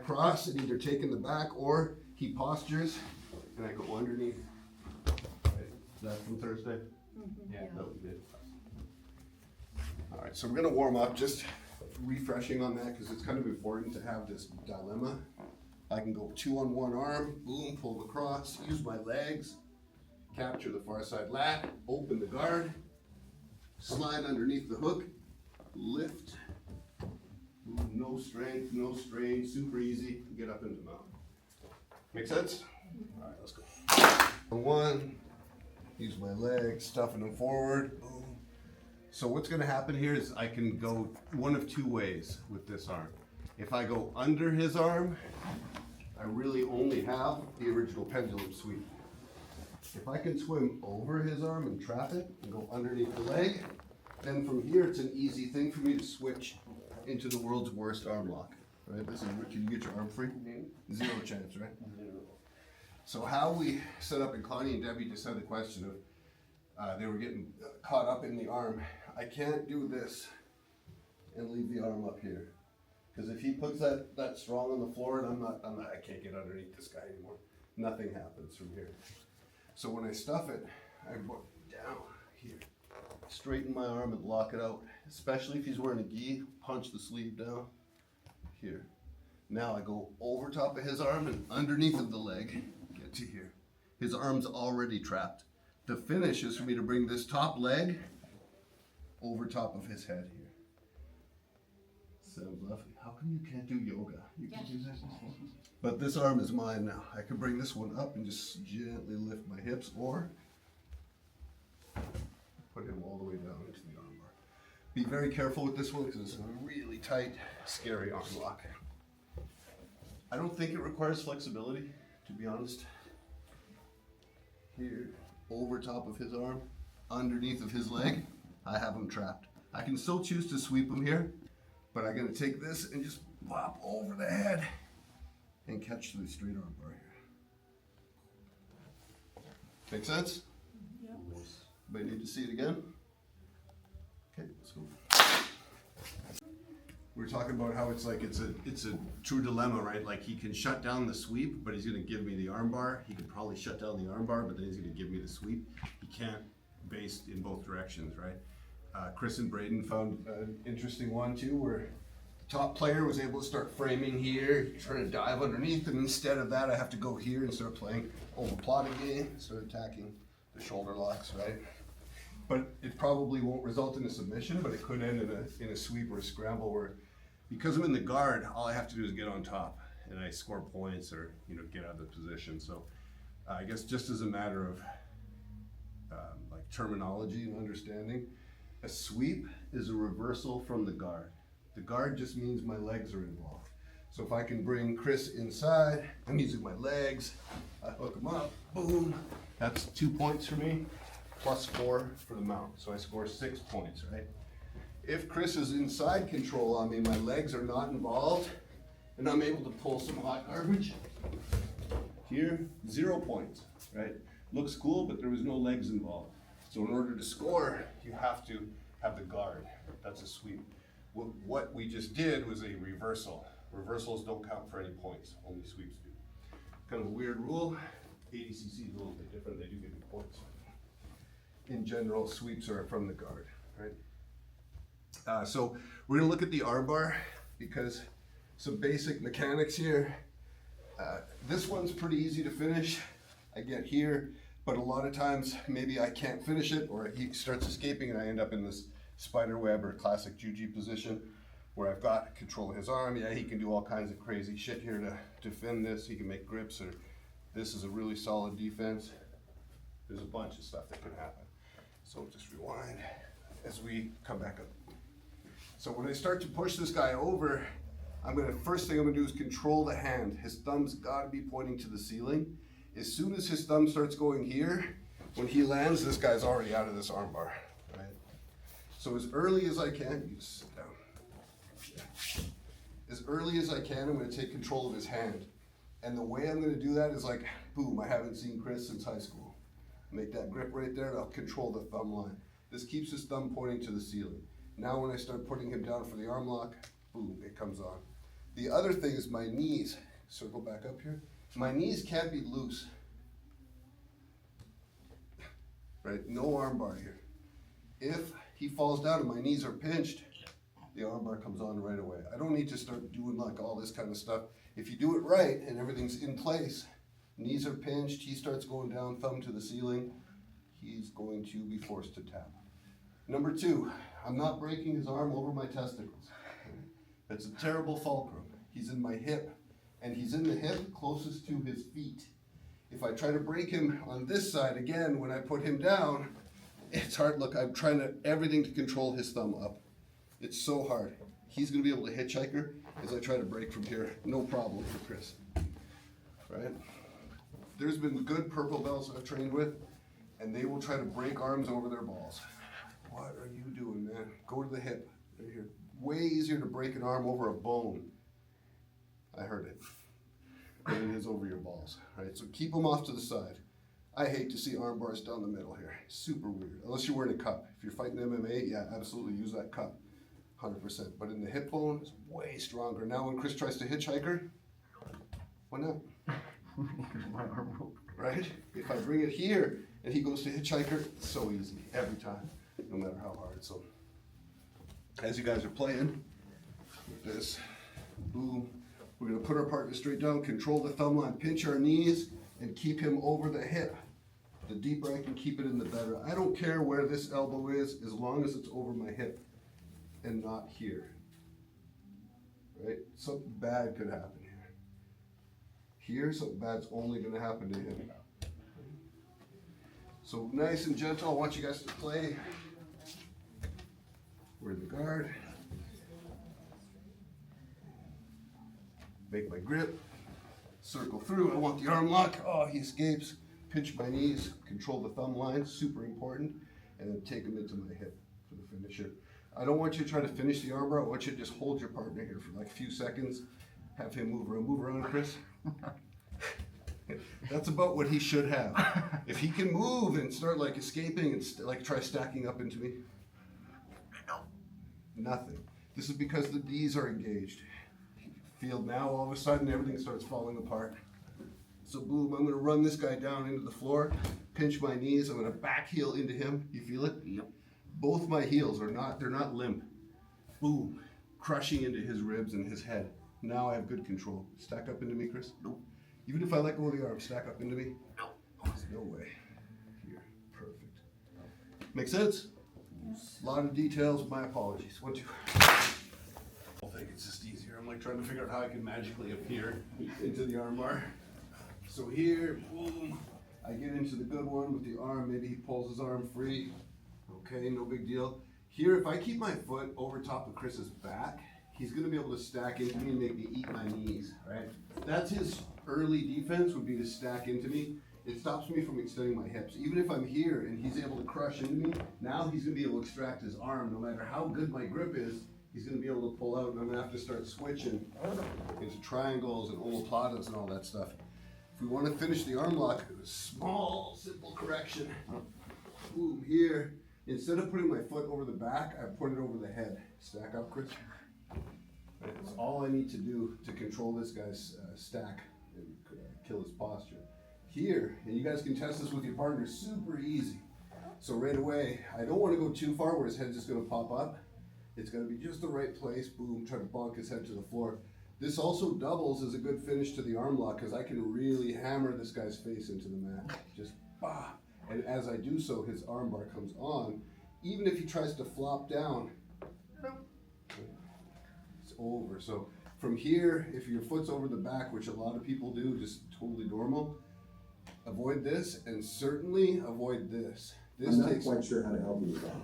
across and either take in the back or he postures and I go underneath. Right. Is that from Thursday? Mm-hmm. Yeah, that was good. All right, so we're gonna warm up, just refreshing on that because it's kind of important to have this dilemma. I can go 2 on one arm, boom, pull across, use my legs, capture the far side lat, open the guard, slide underneath the hook, lift, boom, no strength, no strain, super easy, get up into mount. Make sense? All right, let's go. One, use my legs, stuffing them forward, boom. So what's gonna happen here is I can go one of two ways with this arm. If I go under his arm, I really only have the original pendulum sweep. If I can swim over his arm and trap it and go underneath the leg, then from here it's an easy thing for me to switch into the world's worst arm lock. Right? This is, can you get your arm free? Zero chance, right? Zero. So how we set up, and Connie and Debbie just had the question of, they were getting caught up in the arm. I can't do this and leave the arm up here. Because if he puts that strong on the floor and I can't get underneath this guy anymore. Nothing happens from here. So when I stuff it, I go down here. Straighten my arm and lock it out. Especially if he's wearing a gi, punch the sleeve down here. Now I go over top of his arm and underneath of the leg, get to here. His arm's already trapped. The finish is for me to bring this top leg over top of his head here. Sounds lovely. How come you can't do yoga? You can do that. But this arm is mine now. I can bring this one up and just gently lift my hips or put him all the way down into the armbar. Be very careful with this one because it's a really tight, scary arm lock. I don't think it requires flexibility, to be honest. Here, over top of his arm, underneath of his leg, I have him trapped. I can still choose to sweep him here, but I'm gonna take this and just pop over the head and catch the straight arm bar here. Make sense? Yeah. Anybody need to see it again? Okay, let's go. We were talking about how it's a true dilemma, right? Like he can shut down the sweep, but he's gonna give me the arm bar. He could probably shut down the arm bar, but then he's gonna give me the sweep. He can't base in both directions, right? Chris and Braden found an interesting one too, where the top player was able to start framing here, trying to dive underneath, and instead of that, I have to go here and start playing over plotting game, start attacking the shoulder locks, right? But it probably won't result in a submission, but it could end in a sweep or a scramble where, because I'm in the guard, all I have to do is get on top and I score points or get out of the position. So I guess just as a matter of like terminology and understanding, a sweep is a reversal from the guard. The guard just means my legs are involved. So if I can bring Chris inside, I'm using my legs, I hook him up, boom, that's 2 points for me, plus 4 for the mount. So I score 6 points, right? If Chris is inside control on me, my legs are not involved, and I'm able to pull some hot garbage. Here, 0 points, right? Looks cool, but there was no legs involved. So in order to score, you have to have the guard. That's a sweep. What we just did was a reversal. Reversals don't count for any points, only sweeps do. Kind of a weird rule. ADCC is a little bit different, they do give you points. In general, sweeps are from the guard, right? So we're gonna look at the armbar because some basic mechanics here. This one's pretty easy to finish. I get here, but a lot of times maybe I can't finish it or he starts escaping and I end up in this spider web or classic juji position where I've got control of his arm. Yeah, he can do all kinds of crazy shit here to defend this. He can make grips, or this is a really solid defense. There's a bunch of stuff that can happen. So just rewind as we come back up. So when I start to push this guy over, first thing I'm gonna do is control the hand. His thumb's gotta be pointing to the ceiling. As soon as his thumb starts going here, when he lands, this guy's already out of this armbar, right? So as early as I can, you just sit down. Yeah. As early as I can, I'm gonna take control of his hand. And the way I'm gonna do that is like, boom, I haven't seen Chris since high school. Make that grip right there, and I'll control the thumb line. This keeps his thumb pointing to the ceiling. Now when I start putting him down for the arm lock, boom, it comes on. The other thing is my knees. Circle back up here. My knees can't be loose. Right? No arm bar here. If he falls down and my knees are pinched, the arm bar comes on right away. I don't need to start doing like all this kind of stuff. If you do it right and everything's in place, knees are pinched, he starts going down, thumb to the ceiling, he's going to be forced to tap. Number 2, I'm not breaking his arm over my testicles. That's a terrible fulcrum. He's in my hip, and he's in the hip closest to his feet. If I try to break him on this side again, when I put him down, it's hard. Look, I'm trying everything to control his thumb up. It's so hard. He's gonna be able to hitchhiker as I try to break from here. No problem for Chris, right? There's been good purple belts I've trained with, and they will try to break arms over their balls. What are you doing, man? Go to the hip, right here. Way easier to break an arm over a bone. I heard it. Than it is over your balls, right? So keep them off to the side. I hate to see arm bars down the middle here. Super weird, unless you're wearing a cup. If you're fighting MMA, yeah, absolutely use that cup, 100%. But in the hip bone, it's way stronger. Now when Chris tries to hitchhiker, why not? Right? If I bring it here and he goes to hitchhiker, it's so easy, every time, no matter how hard. So, as you guys are playing with this, boom, we're gonna put our partner straight down, control the thumb line, pinch our knees, and keep him over the hip. The deeper I can keep it in, the better. I don't care where this elbow is, as long as it's over my hip and not here. Right? Something bad could happen here. Here, something bad's only gonna happen to him. So nice and gentle, I want you guys to play. We're in the guard. Make my grip. Circle through, I want the arm lock. Oh, he escapes. Pinch my knees, control the thumb line, super important, and then take him into my hip for the finisher. I don't want you to try to finish the armbar. I want you to just hold your partner here for like a few seconds. Have him move around. Move around, Chris. That's about what he should have. If he can move and start like escaping and like try stacking up into me. Nothing. This is because the knees are engaged. Feel now all of a sudden everything starts falling apart. So boom, I'm gonna run this guy down into the floor, pinch my knees, I'm gonna back heel into him. You feel it? Yep. Both my heels are they're not limp. Boom, crushing into his ribs and his head. Now I have good control. Stack up into me, Chris? Nope. Even if I let go of the arm, stack up into me? Nope. No way. Here, perfect. Make sense? A lot of details, my apologies. 1, 2. I think it's just easier. I'm like trying to figure out how I can magically appear into the armbar. So here, boom, I get into the good one with the arm. Maybe he pulls his arm free. Okay, no big deal. Here, if I keep my foot over top of Chris's back, he's gonna be able to stack into me and make me eat my knees, right? That's his early defense, would be to stack into me. It stops me from extending my hips. Even if I'm here and he's able to crush into me, now he's gonna be able to extract his arm. No matter how good my grip is, he's gonna be able to pull out, and I'm gonna have to start switching into triangles and omoplatas and all that stuff. If we wanna finish the arm lock, small, simple correction. Boom, here. Instead of putting my foot over the back, I put it over the head. Stack up, Chris. That's all I need to do to control this guy's stack and kill his posture. Here, and you guys can test this with your partner, super easy. So right away, I don't want to go too far where his head's just going to pop up. It's got to be just the right place. Boom, try to bonk his head to the floor. This also doubles as a good finish to the arm lock because I can really hammer this guy's face into the mat. Just bah! And as I do so, his arm bar comes on. Even if he tries to flop down, it's over. So from here, if your foot's over the back, which a lot of people do, just totally normal, avoid this and certainly avoid this. I'm not quite sure how to help you with that.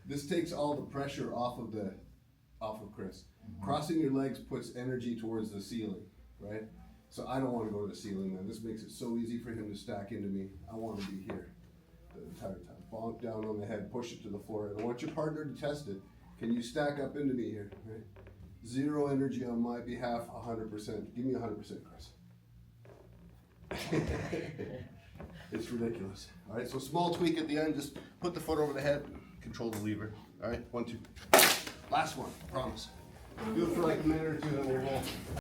This takes all the pressure off of Chris. Mm-hmm. Crossing your legs puts energy towards the ceiling, right? So I don't want to go to the ceiling, man. This makes it so easy for him to stack into me. I want to be here the entire time. Bonk down on the head, push it to the floor. And I want your partner to test it. Can you stack up into me here? Right? Zero energy on my behalf, 100%. Give me 100%, Chris. It's ridiculous. All right, so small tweak at the end. Just put the foot over the head, control the lever. All right, 1, 2. Last one, promise. Do it for like a minute or two, then we'll roll.